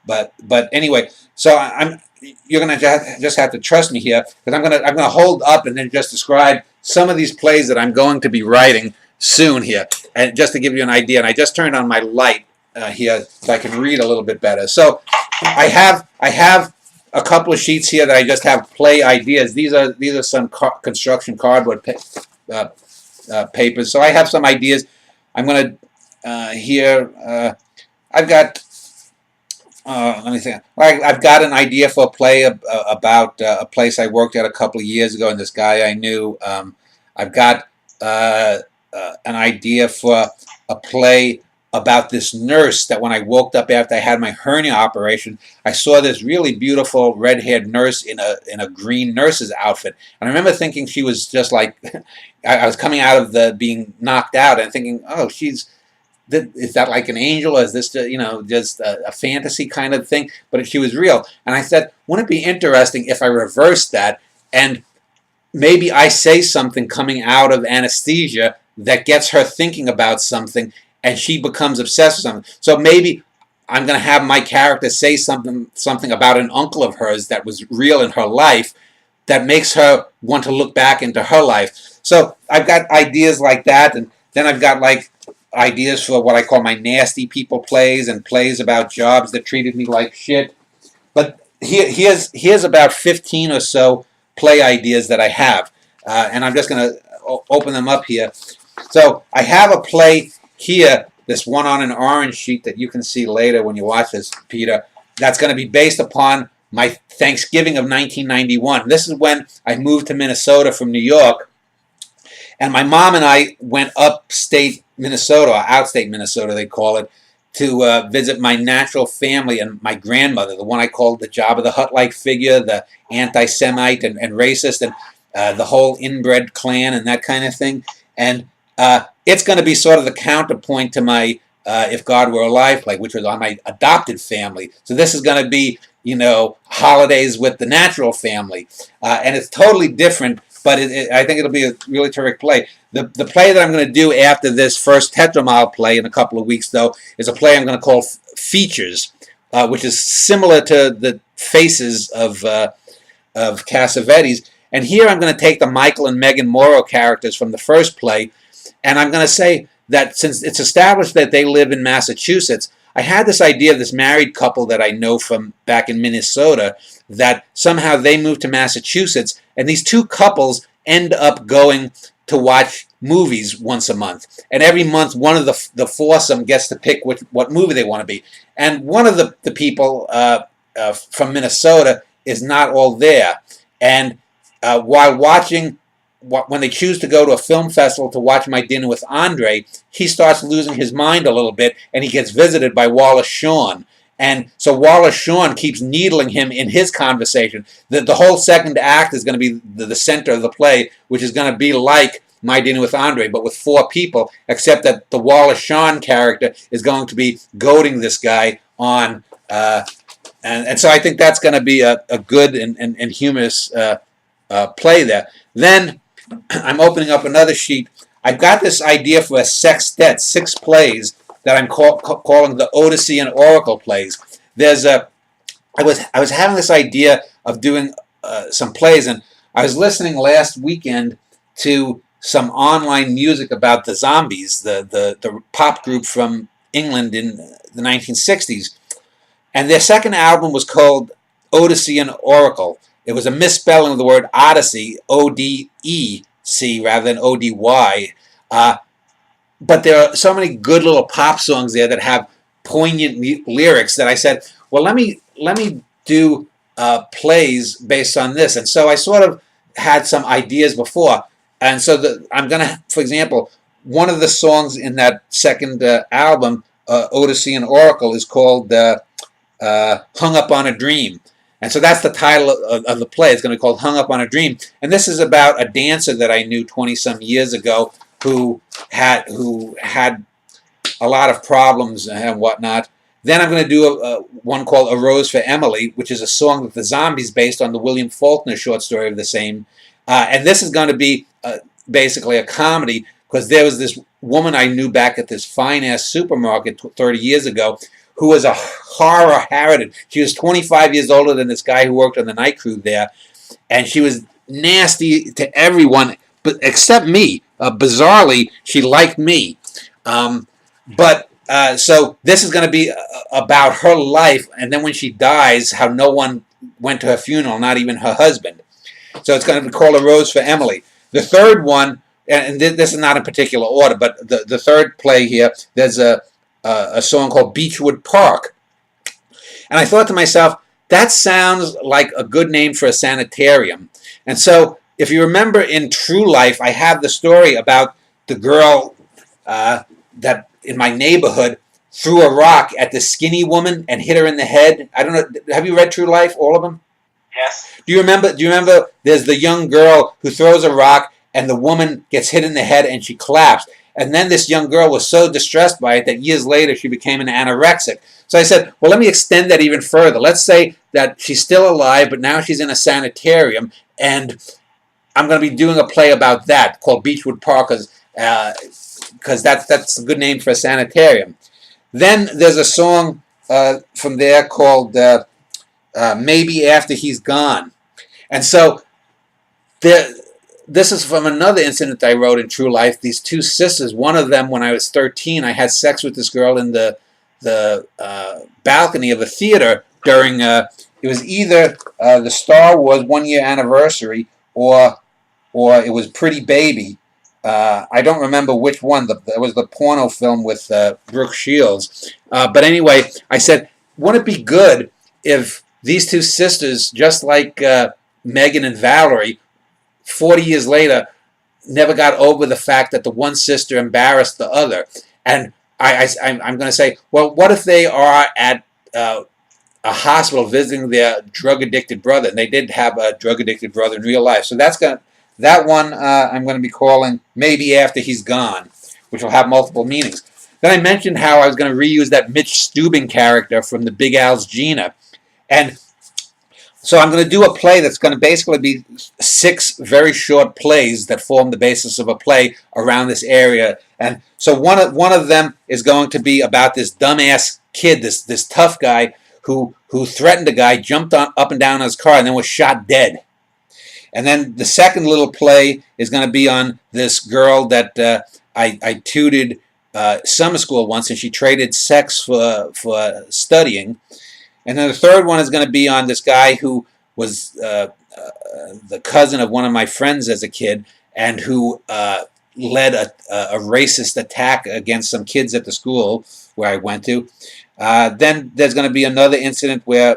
But anyway, so I'm you're gonna just have to trust me here, because I'm gonna hold up and then just describe some of these plays that I'm going to be writing soon here, and just to give you an idea. And I just turned on my light here so I can read a little bit better. So I have a couple of sheets here that I just have play ideas. These are some construction cardboard papers. So I have some ideas. I'm going to here. I've got. Let me think. I've got an idea for a play about a place I worked at a couple of years ago, and this guy I knew. I've got an idea for a play about this nurse that when I woke up after I had my hernia operation, I saw this really beautiful red-haired nurse in a green nurse's outfit. And I remember thinking she was just like, I was coming out of the being knocked out and thinking, oh, is that like an angel? Or is this, just a fantasy kind of thing? But she was real. And I said, wouldn't it be interesting if I reversed that and maybe I say something coming out of anesthesia that gets her thinking about something, and she becomes obsessed with something. So maybe I'm going to have my character say something about an uncle of hers that was real in her life that makes her want to look back into her life. So I've got ideas like that, and then I've got like ideas for what I call my nasty people plays, and plays about jobs that treated me like shit. But here's about 15 or so play ideas that I have, and I'm just going to open them up here. So I have a play here, this one on an orange sheet that you can see later when you watch this, Peter, that's going to be based upon my Thanksgiving of 1991. This is when I moved to Minnesota from New York, and my mom and I went upstate Minnesota, or outstate Minnesota they call it, to visit my natural family and my grandmother, the one I called the Jabba the Hutt-like figure, the anti-Semite and racist, and the whole inbred clan and that kind of thing. And it's going to be sort of the counterpoint to my If God Were Alive play, which was on my adopted family. So this is going to be, holidays with the natural family. And it's totally different, but I think it'll be a really terrific play. The play that I'm going to do after this first Tetramile play in a couple of weeks, though, is a play I'm going to call Features, which is similar to the Faces of Cassavetes. And here I'm going to take the Michael and Megan Morrow characters from the first play, and I'm going to say that since it's established that they live in Massachusetts, I had this idea of this married couple that I know from back in Minnesota, that somehow they moved to Massachusetts, and these two couples end up going to watch movies once a month. And every month, one of the foursome gets to pick what movie they want to be. And one of the people from Minnesota is not all there. And while watching, when they choose to go to a film festival to watch My Dinner with Andre, he starts losing his mind a little bit, and he gets visited by Wallace Shawn. And so Wallace Shawn keeps needling him in his conversation. The whole second act is going to be the center of the play, which is going to be like My Dinner with Andre, but with four people, except that the Wallace Shawn character is going to be goading this guy on. And so I think that's going to be a good and humorous play there. Then I'm opening up another sheet. I've got this idea for a sextet, 6 plays that I'm calling the Odyssey and Oracle plays. I was having this idea of doing some plays, and I was listening last weekend to some online music about the Zombies, the pop group from England in the 1960s. And their second album was called Odyssey and Oracle. It was a misspelling of the word Odyssey, O-D-E-C, rather than O-D-Y. But there are so many good little pop songs there that have poignant lyrics that I said, well, let me do plays based on this. And so I sort of had some ideas before. And so I'm going to, for example, one of the songs in that second album, Odyssey and Oracle, is called Hung Up on a Dream. And so that's the title of the play. It's going to be called Hung Up on a Dream. And this is about a dancer that I knew 20-some years ago who had a lot of problems and whatnot. Then I'm going to do one called A Rose for Emily, which is a song that the Zombies based on the William Faulkner short story of the same. And this is going to be basically a comedy, because there was this woman I knew back at this fine-ass supermarket 30 years ago who was a horror harridan. She was 25 years older than this guy who worked on the night crew there, and she was nasty to everyone, but except me. Bizarrely, she liked me. So this is going to be about her life, and then when she dies, how no one went to her funeral, not even her husband. So it's going to be called A Rose for Emily. The third one, and this is not in particular order, but the third play here, there's a song called Beechwood Park. And I thought to myself, that sounds like a good name for a sanitarium. And so if you remember in True Life, I have the story about the girl that in my neighborhood threw a rock at the skinny woman and hit her in the head. I don't know. Have you read True Life, all of them? Yes. Do you remember there's the young girl who throws a rock and the woman gets hit in the head and she collapsed. And then this young girl was so distressed by it that years later she became an anorexic. So I said, well, let me extend that even further. Let's say that she's still alive, but now she's in a sanitarium, and I'm going to be doing a play about that called Beechwood Park, because that's a good name for a sanitarium. Then there's a song from there called Maybe After He's Gone. And so this is from another incident I wrote in True Life. These two sisters, one of them, when I was 13, I had sex with this girl in the balcony of a theater during, it was either the Star Wars 1-year anniversary or it was Pretty Baby. I don't remember which one. It was the porno film with Brooke Shields. But anyway, I said, wouldn't it be good if these two sisters, just like Megan and Valerie, 40 years later, never got over the fact that the one sister embarrassed the other? And I'm going to say, well, what if they are at a hospital visiting their drug-addicted brother? And they did have a drug-addicted brother in real life. So that one I'm going to be calling Maybe After He's Gone, which will have multiple meanings. Then I mentioned how I was going to reuse that Mitch Steuben character from the Big Al's Gina. And so I'm going to do a play that's going to basically be 6 very short plays that form the basis of a play around this area. And so one of them is going to be about this dumbass kid, this tough guy who threatened a guy, jumped up and down on his car, and then was shot dead. And then the second little play is going to be on this girl that I tutored summer school once, and she traded sex for studying. And then the third one is going to be on this guy who was the cousin of one of my friends as a kid, and who led a racist attack against some kids at the school where I went to. Then there's going to be another incident where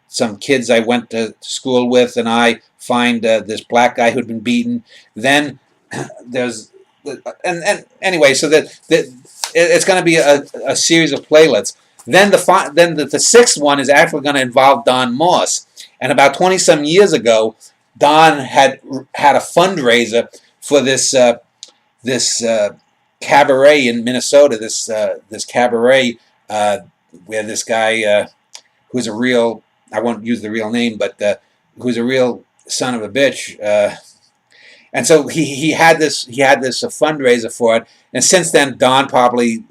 some kids I went to school with and I find this black guy who'd been beaten. Then there's anyway, so that it's going to be a series of playlets. Then the sixth one is actually going to involve Don Moss. And about 20-some years ago, Don had a fundraiser for this cabaret in Minnesota. This cabaret where this guy who's a real, I won't use the real name, but who's a real son of a bitch. And so he had this fundraiser for it. And since then, Don probably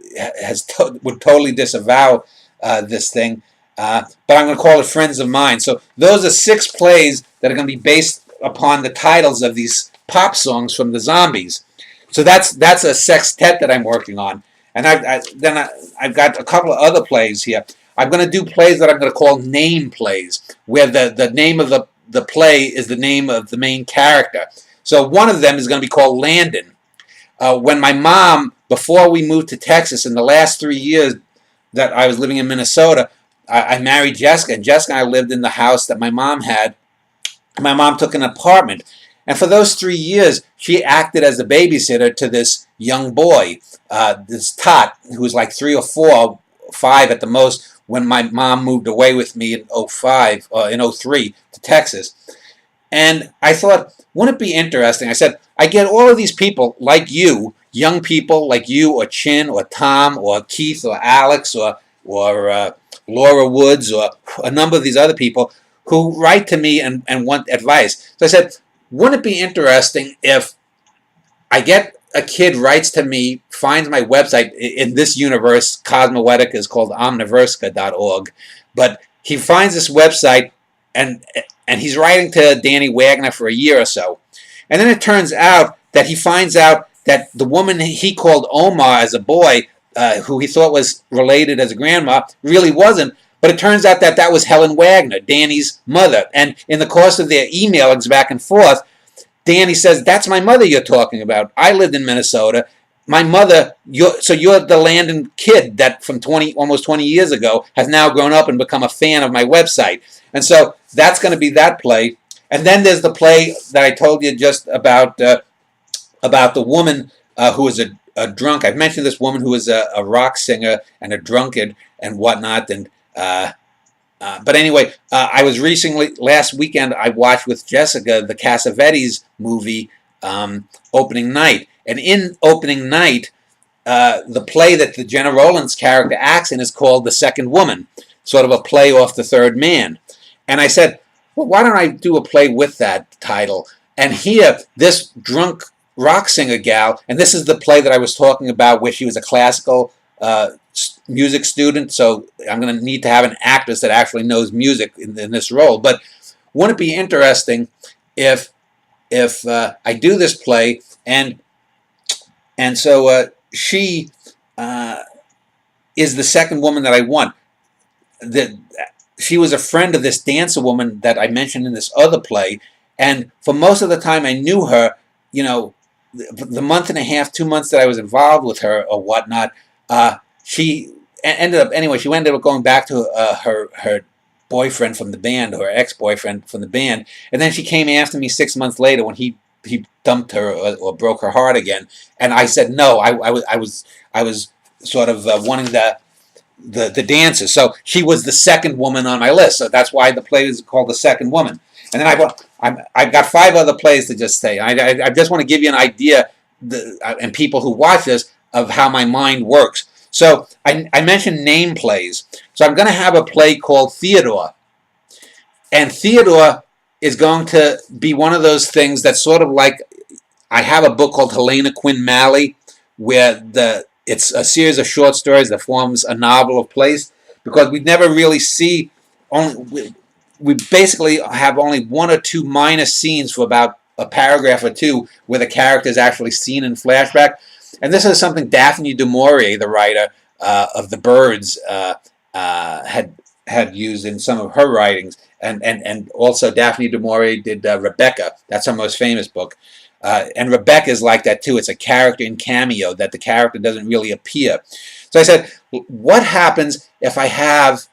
would totally disavow this thing. But I'm going to call it Friends of Mine. So those are 6 plays that are going to be based upon the titles of these pop songs from the Zombies. So that's a sextet that I'm working on. And I've got a couple of other plays here. I'm going to do plays that I'm going to call name plays, where the name of the play is the name of the main character. So one of them is going to be called Landon. When my mom, before we moved to Texas, in the last 3 years that I was living in Minnesota, I married Jessica, and Jessica and I lived in the house that my mom had. My mom took an apartment, and for those 3 years, she acted as the babysitter to this young boy, this tot, who was like 3 or 4, 5 at the most, when my mom moved away with me in 03 to Texas. And I thought, wouldn't it be interesting? I said, I get all of these people like you, young people like you or Chin or Tom or Keith or Alex or Laura Woods or a number of these other people who write to me and want advice. So I said, wouldn't it be interesting if I get a kid writes to me, finds my website. In this universe, Cosmoetica is called omniverska.org, but he finds this website, and he's writing to Danny Wagner for a year or so. And then it turns out that he finds out that the woman he called Omar as a boy, who he thought was related as a grandma, really wasn't. But it turns out that that was Helen Wagner, Danny's mother. And in the course of their emailings back and forth, Danny says, "That's my mother you're talking about. I lived in Minnesota. My mother, so you're the Landon kid that from almost 20 years ago has now grown up and become a fan of my website." And so that's going to be that play. And then there's the play that I told you just about the woman who is a drunk. I've mentioned this woman who is a rock singer and a drunkard and whatnot. And but anyway, I was last weekend, I watched with Jessica the Cassavetes movie, Opening Night. And in Opening Night, the play that the Jenna Rollins character acts in is called The Second Woman, sort of a play off The Third Man. And I said, well, why don't I do a play with that title? And here, this drunk rock singer gal, and this is the play that I was talking about where she was a classical music student, so I'm going to need to have an actress that actually knows music in this role. But wouldn't it be interesting if I do this play, and so she is the second woman that I want. She was a friend of this dancer woman that I mentioned in this other play, and for most of the time I knew her, you know, the month and a half, 2 months that I was involved with her or whatnot, she ended up going back to her boyfriend from the band, or her ex-boyfriend from the band, and then she came after me 6 months later when he dumped her or broke her heart again, and I said no. I was sort of wanting the dancer, so she was the second woman on my list. So that's why the play is called The Second Woman. And then I've got 5 other plays to just say. I just want to give you an idea, and people who watch this, of how my mind works. So I mentioned name plays. So I'm going to have a play called Theodora. And Theodora is going to be one of those things that's sort of like, I have a book called Helena Quinn Malley, where it's a series of short stories that forms a novel of plays, because we never really see, we basically have only 1 or 2 minor scenes for about a paragraph or 2 where the character is actually seen in flashback. And this is something Daphne du Maurier, the writer of The Birds, had used in some of her writings. And also Daphne du Maurier did Rebecca. That's her most famous book. And Rebecca is like that too. It's a character in cameo that the character doesn't really appear. So I said, what happens if I have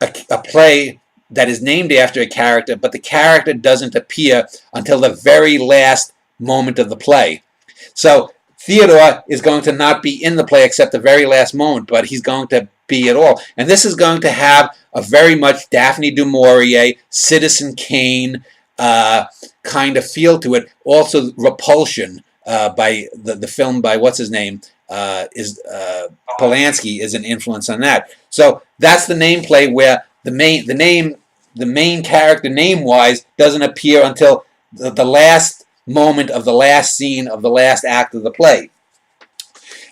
a play that is named after a character, but the character doesn't appear until the very last moment of the play? So Theodore is going to not be in the play except the very last moment, but he's going to be at all. And this is going to have a very much Daphne du Maurier, Citizen Kane kind of feel to it. Also Repulsion by the film by what's his name, Polanski is an influence on that. So that's the name play where the main character name-wise doesn't appear until the last moment of the last scene of the last act of the play.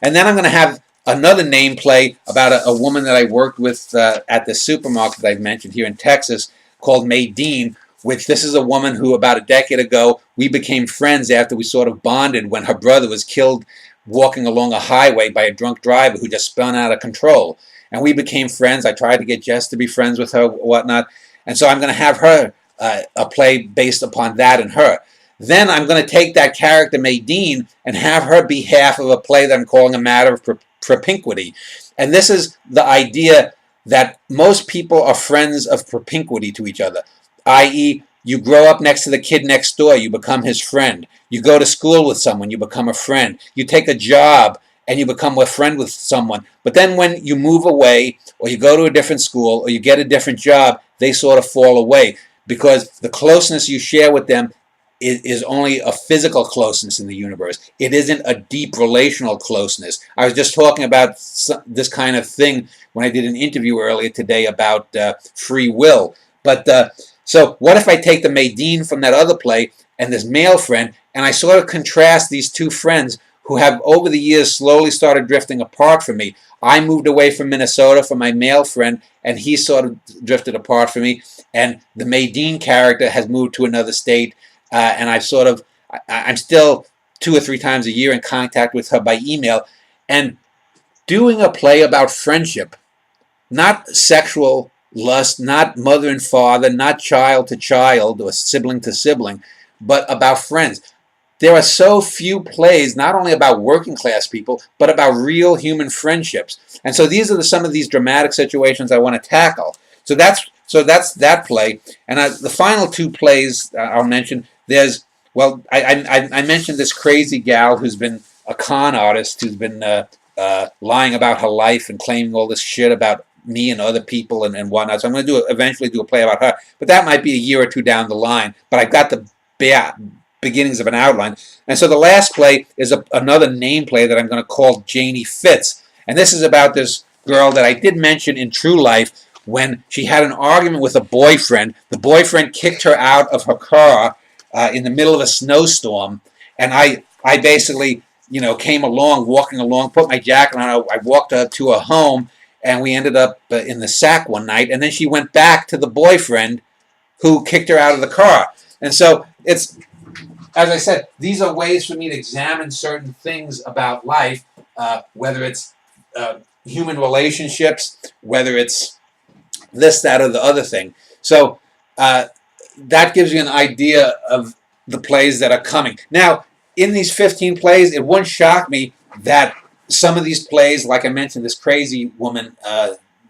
And then I'm going to have another name play about a woman that I worked with at the supermarket that I've mentioned here in Texas called Maydeen, which this is a woman who about a decade ago we became friends after we sort of bonded when her brother was killed walking along a highway by a drunk driver who just spun out of control. And we became friends. I tried to get Jess to be friends with her, whatnot. And so I'm going to have her a play based upon that and her. Then I'm going to take that character, Maydeen, and have her be half of a play that I'm calling A Matter of Propinquity. And this is the idea that most people are friends of propinquity to each other, i.e., you grow up next to the kid next door, you become his friend. You go to school with someone, you become a friend. You take a job, and you become a friend with someone. But then when you move away, or you go to a different school, or you get a different job, they sort of fall away, because the closeness you share with them is only a physical closeness in the universe. It isn't a deep relational closeness. I was just talking about this kind of thing when I did an interview earlier today about free will. But so what if I take the Maydeen from that other play and this male friend, And I sort of contrast these two friends who have over the years slowly started drifting apart from me. I moved away from Minnesota for my male friend, and he sort of drifted apart from me. And the Maydeen character has moved to another state, and I'm still 2 or 3 times a year in contact with her by email. And doing a play about friendship, not sexual lust, not mother and father, not child to child or sibling to sibling, but about friends. There are so few plays, not only about working class people, but about real human friendships. And so these are some of these dramatic situations I want to tackle. So that's that play. And the final 2 plays I'll mention. I mentioned this crazy gal who's been a con artist, who's been lying about her life and claiming all this shit about me and other people and whatnot. So I'm going to eventually do a play about her. But that might be a year or 2 down the line. But I've got the beginnings of an outline. And so the last play is another name play that I'm going to call Janie Fitz. And this is about this girl that I did mention in true life when she had an argument with a boyfriend. The boyfriend kicked her out of her car in the middle of a snowstorm. And I basically, came along, walking along, put my jacket on. I walked her to her home, and we ended up in the sack one night. And then she went back to the boyfriend who kicked her out of the car. And so it's, as I said, these are ways for me to examine certain things about life, whether it's human relationships, whether it's this, that, or the other thing. So that gives you an idea of the plays that are coming. Now, in these 15 plays, it wouldn't shock me that some of these plays, like I mentioned, this crazy woman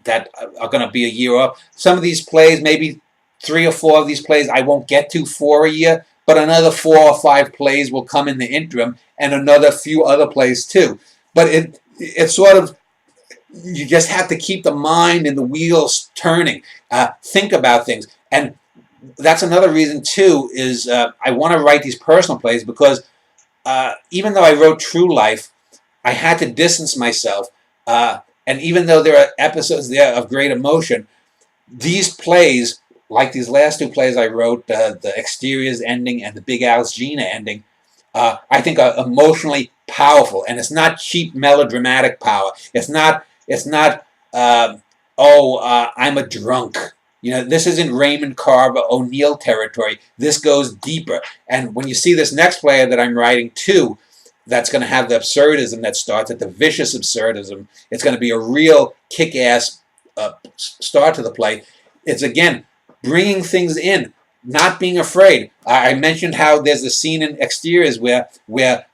that are going to be a year off, some of these plays, maybe 3 or 4 of these plays I won't get to for a year, but another 4 or 5 plays will come in the interim, and another few other plays too. But it's sort of, you just have to keep the mind and the wheels turning. Think about things. And that's another reason too, is I want to write these personal plays because even though I wrote True Life, I had to distance myself. And even though there are episodes there of great emotion, these plays, like these last 2 plays I wrote, the Exteriors ending and the Big Al's Gina ending, I think are emotionally powerful. And it's not cheap melodramatic power. It's not I'm a drunk. This isn't Raymond Carver O'Neill territory. This goes deeper. And when you see this next play that I'm writing too, that's going to have the absurdism that starts at the vicious absurdism. It's going to be a real kick-ass start to the play. It's, again, bringing things in, not being afraid. I mentioned how there's a scene in Exteriors where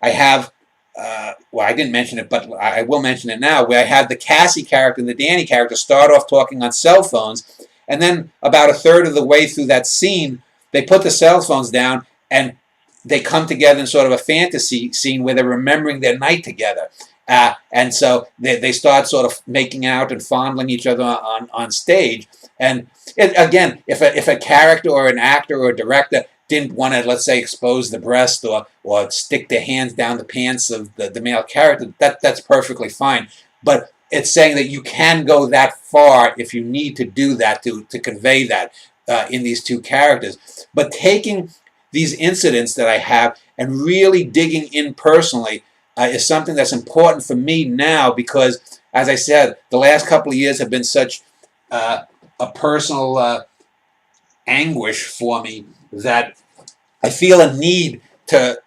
I have, I didn't mention it, but I will mention it now, where I have the Cassie character and the Danny character start off talking on cell phones, and then about a third of the way through that scene, they put the cell phones down and they come together in sort of a fantasy scene where they're remembering their night together. And so they start sort of making out and fondling each other on stage. And again, if a character or an actor or a director didn't want to, let's say, expose the breast or stick their hands down the pants of the male character, that's perfectly fine. But it's saying that you can go that far if you need to do that to convey that in these 2 characters. But taking these incidents that I have and really digging in personally is something that's important for me now because, as I said, the last couple of years have been such a personal anguish for me that I feel a need to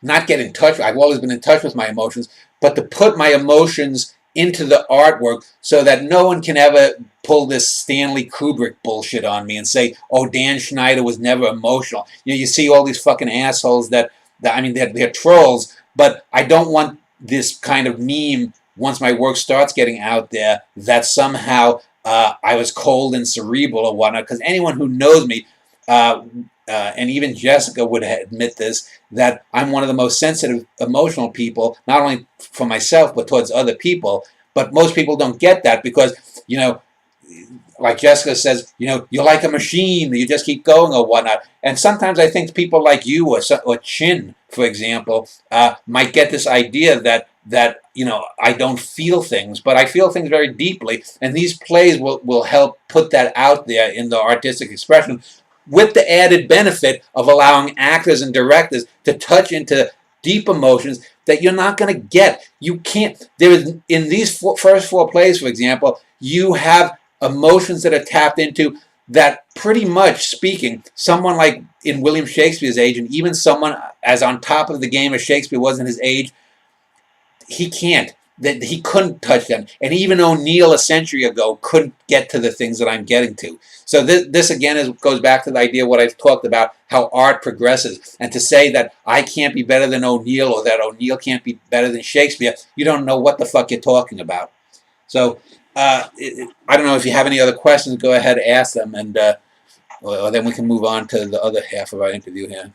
not get in touch. I've always been in touch with my emotions, but to put my emotions into the artwork so that no one can ever pull this Stanley Kubrick bullshit on me and say, oh, Dan Schneider was never emotional. You see all these fucking assholes that I mean, they're trolls, but I don't want this kind of meme once my work starts getting out there that somehow I was cold and cerebral or whatnot, because anyone who knows me, and even Jessica would admit this, that I'm one of the most sensitive, emotional people, not only for myself, but towards other people. But most people don't get that because, like Jessica says, you're like a machine, you just keep going or whatnot. And sometimes I think people like you or Chin, for example, might get this idea that I don't feel things, but I feel things very deeply. And these plays will help put that out there in the artistic expression. with the added benefit of allowing actors and directors to touch into deep emotions that you're not going to get. You can't. There is, in these first four plays, for example, you have emotions that are tapped into that, pretty much speaking, someone like in William Shakespeare's age, and even someone as on top of the game as Shakespeare was in his age, he can't. That he couldn't touch them, and even O'Neill a century ago couldn't get to the things that I'm getting to. So this again goes back to the idea of what I've talked about, how art progresses, and to say that I can't be better than O'Neill or that O'Neill can't be better than Shakespeare, you don't know what the fuck you're talking about. So I don't know if you have any other questions. Go ahead, ask them, and or then we can move on to the other half of our interview here.